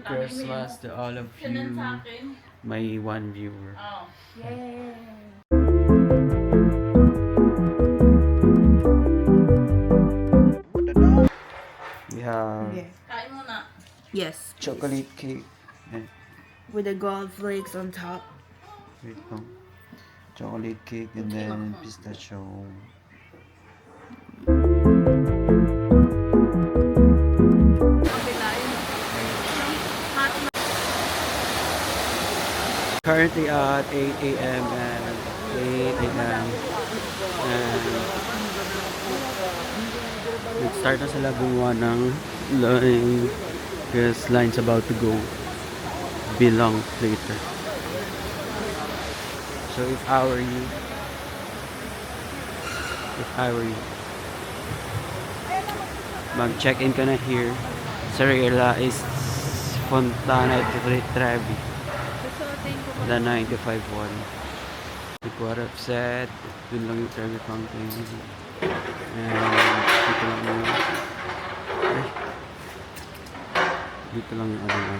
Christmas to all of you, my one viewer. We have Yes. chocolate cake and With the gold flakes on top. wait lang. Chocolate cake and then pistachio. Currently at 8 a.m. and 8 a.m. and nag-start na sila gumawa ng line because line's about to go bilang later. So if I were you, mag-check-in ka na here sa Realize Fontana Trevi, the 95-1. Iguarap set, dun lang yung Trevi Fountain. And dito lang yung dito lang yung ano.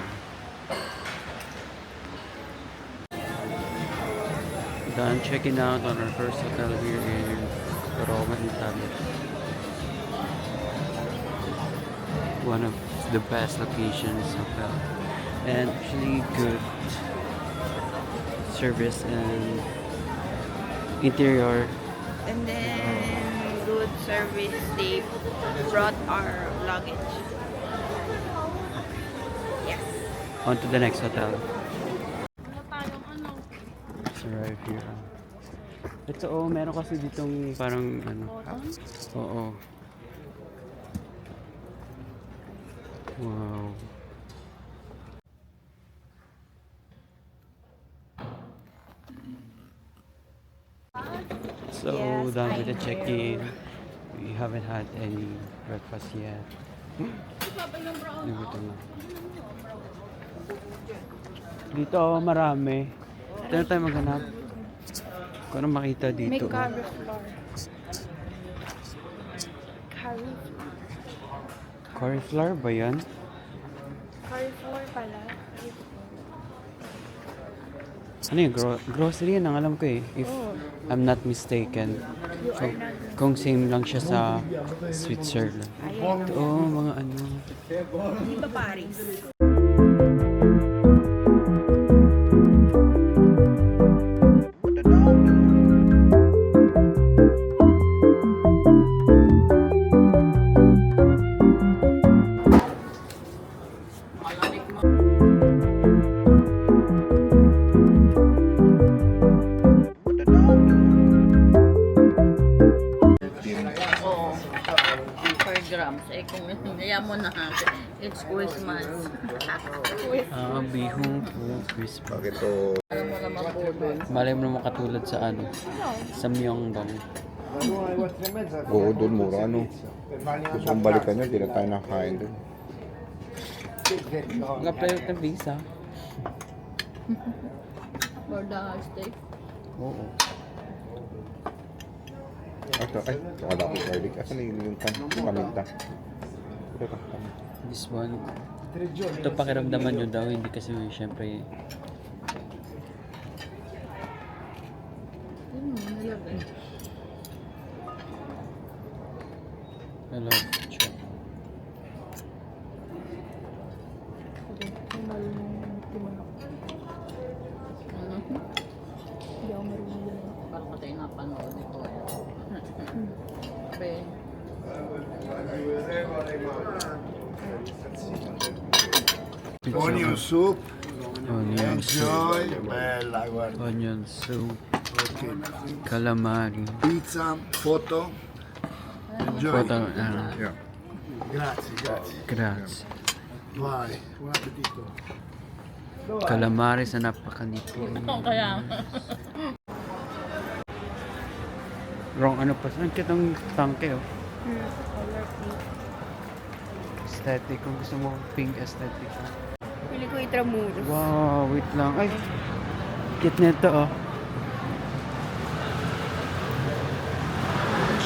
Done checking out on our first hotel here in Roma, Italy. One of the best locations hotel, and actually good service and interior. And then good service. They brought our luggage. Yes. On to the next hotel. Let's arrive here. Ito meron kasi ditong parang ano. Oo. Wow. So Yes, done with the I'm check-in. We haven't had any breakfast yet. Nagutom na. Dito marami. Ito na tayo maghanap. Kung ano makita dito. Cauliflower ba yan? Cauliflower pala. Ano yung grocery yan ang alam ko eh. If I'm not mistaken. So, kung same lang siya sa Switzerland. Ito mga ano. Di ba Paris? Grams. Eh kung kaya mo na it's Christmas. Bihong po Christmas. Bakit to? Alam mo naman po doon. Malay mo naman katulad sa ano. Sa Myeongdong. Oo, doon mura ano. Gusto kong balikan yun, di na tayo nakain doon. Mag-apply ng visa. For the steak. Oo. Ito, ay, wala ko garlic. Asan na yung paminta? Ito ka. This one. Ito pakiramdaman nyo daw. Hindi kasi syempre. Hello. Sure. Parang ko tayo napanood ito. Sabi. Onion soup. Onion soup. Enjoy. Bella, guarda. Onion soup. Ok. Calamari. Pizza, foto. Enjoy. Photo. Yeah. Grazie, grazie. Grazie. Vai, buon appetito. Calamari sa napakanipid. Kaya. Wrong ano pa. Saan kitang tangke oh. Aesthetic. Kung gusto mo pink aesthetic. Pili ko Intramuros. Wow, wait lang. Ay, cute nito oh.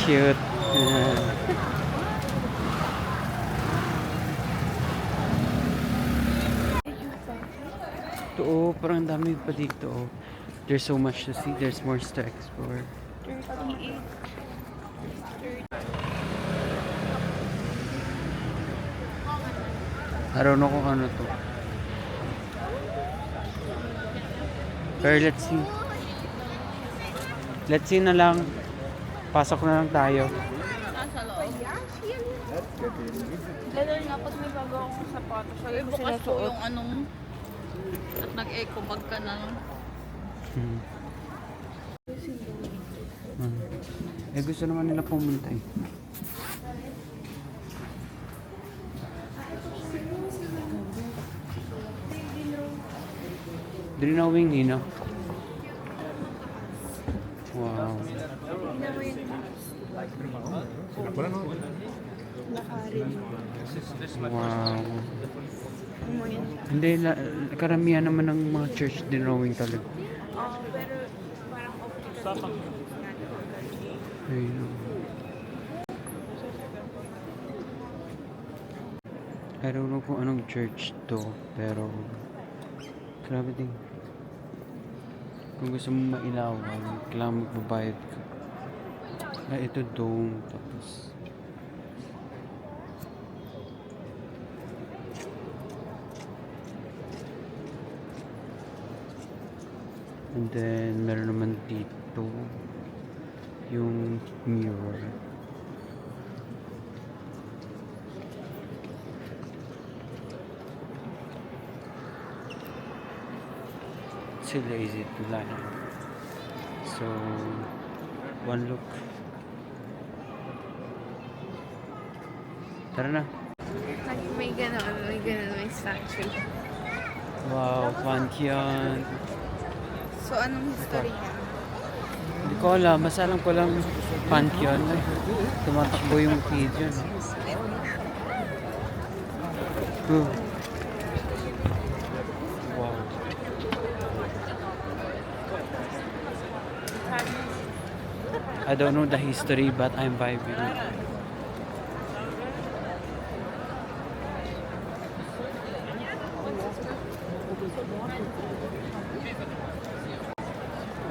Cute. Ito oh, parang ang dami pa dito oh. There's so much to see. There's more to explore. 38. I don't know kung ano to. Pero let's see. Let's see na lang. Pasok na lang tayo. Nasa loob. Leather nga, pag may bago akong sapatos, sabi ko sila Bukas po yung anong at nag-eco bag ka na. Hmm. Eh gusto naman nila pumunta eh. Drinawing Nino. Wow. Wow. Hindi, karamihan naman ng mga church drawing talaga. pero parang optical. Ayun. I don't know kung anong church to, pero grabe din. Kung gusto mo mailawan, kailangan magbabayad ka. Ito dome, tapos and then meron naman dito yung mirror. Sila is it wala na. So one look. Tara na. May ganon, may statue. Wow, Pantheon. So, anong history niya? Hindi ko alam, basta alam ko lang Pantheon. Ay, tumatakbo yung feed yun. Wow. I don't know the history, but I'm vibing.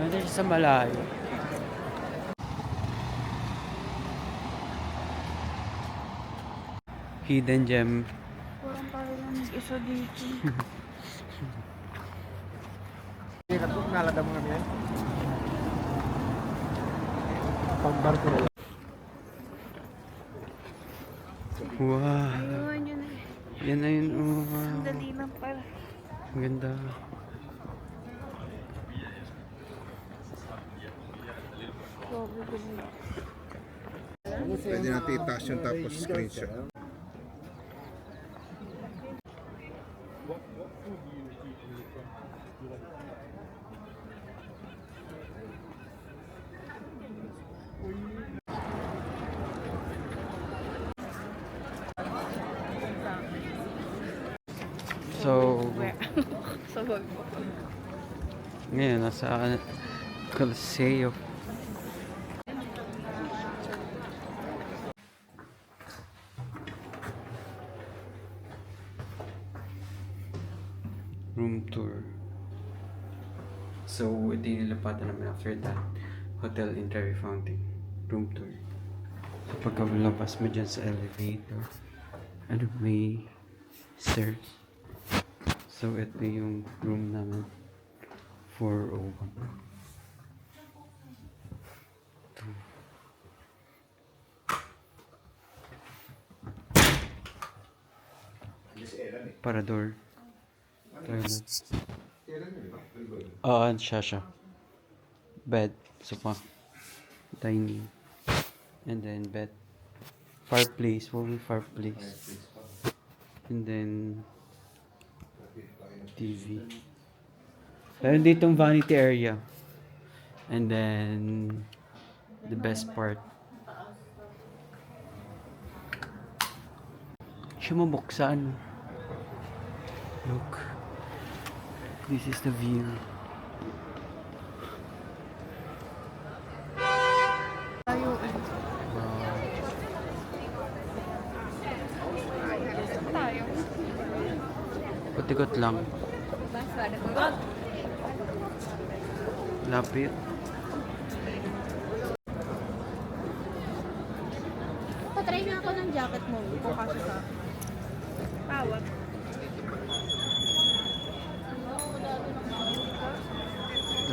Ano siya sa malayo? Hidden gem. Parang parang lang isa dito. Wow. Ayun, yun eh. Yan na yun. Oh, wow. Dali lang pala. Ang ganda. Pwede natin itaas yung tapos screenshot. So, So, wag mo. ngayon, nasa Coliseo. Room tour. So, ito yung nilapatan namin after that. Hotel in Trevi Fountain. Room tour. So, pagkalabas mo dyan sa elevator, ano may stairs. So, ito yung room namin. 401. Parador. Toilet. Oo, siya. Bed. Sofa. Dining. And then bed. Fireplace. Full fireplace. And then TV. Meron ditong vanity area. And then the best part. Siya mabuksan. Look. This is the view. Tayo. Patikot lang. Lapit. Patry nga ako ng jacket mo. Kung kasi sa pawat.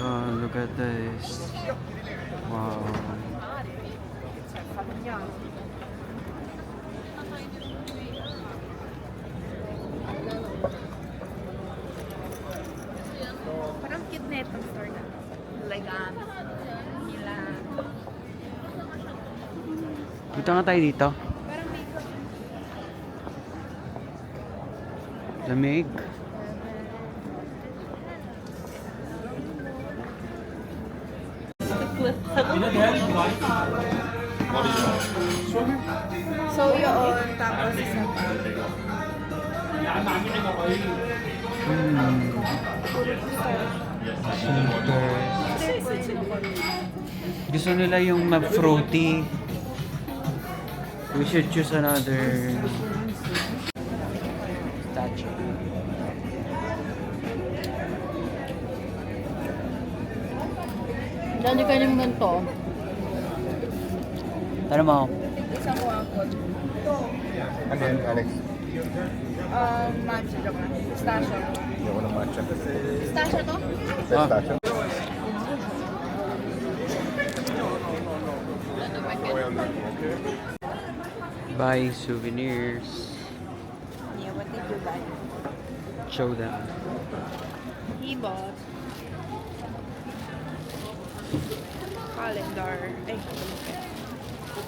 Oh, look at this. Wow. Parang cute na itong store na. Like, nila. Punta nga tayo dito. Parang may Lamig. So yun, tapos isa pa. Gusto nila yung mag-fruity. We should choose another statue. Dali ka yung ganito. Ano mo? Isang wakot. Ano yan, Alex? Matcha ka. Pistachio. Hindi ako ng matcha. Pistachio to? Pistachio? Buy souvenirs. Yeah, what did you buy? Show them. He bought calendar.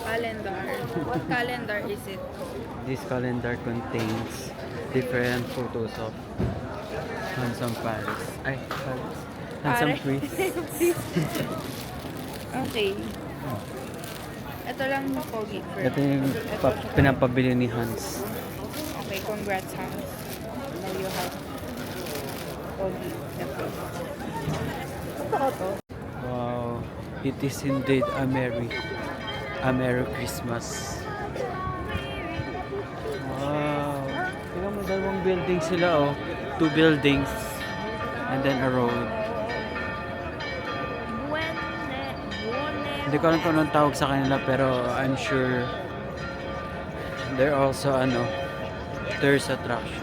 Calendar. What calendar is it? This calendar contains different photos of handsome Paris. Ay, Paris. Handsome Chris. Okay. Ito lang pogi. Ito yung pinapabili ni Hans. Okay, congrats Hans. Now you have pogi. Ito to. Wow. It is indeed a Merry Christmas. Wow. Tingnan mo, dalawang building sila oh. 2 buildings. And then a road. Hindi ko alam kung anong tawag sa kanila pero I'm sure they're also tourist attraction.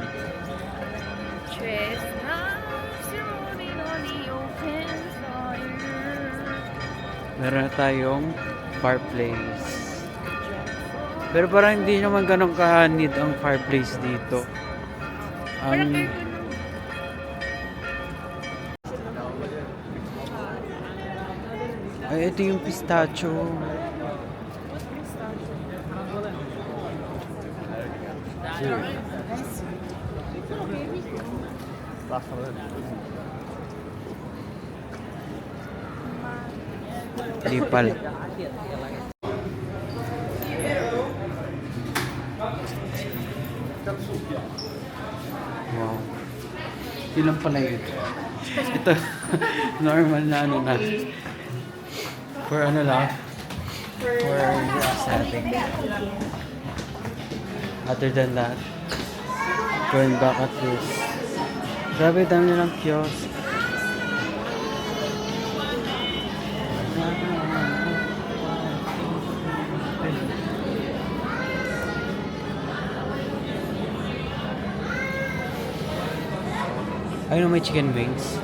Meron na tayong fireplace. Pero parang hindi naman ganun ka-need ang fireplace dito. Ay, ito yung pistachio. Lipal. Wow. Ilan pala yun? Ito, normal na na. For ano lang? For aesthetic. Other than that, going back at this. Grabe, dami nilang kiosk. Ayun, may chicken wings.